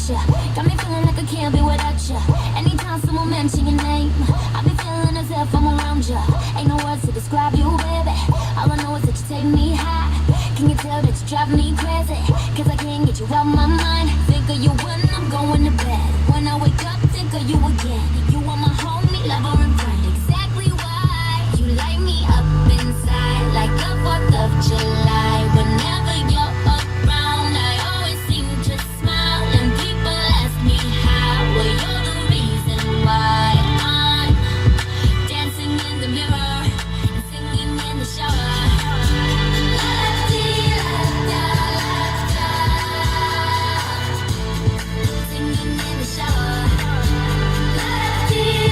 you. Got me feeling like I can't be without you. Anytime someone mention your name, I be feeling as if I'm around you. Ain't no words to describe you, baby. All I know is that you take me high. Can you tell that you drive me crazy? Cause I can't get you out my mind. Think of you when I'm going to bed. When I wake up, think of you again.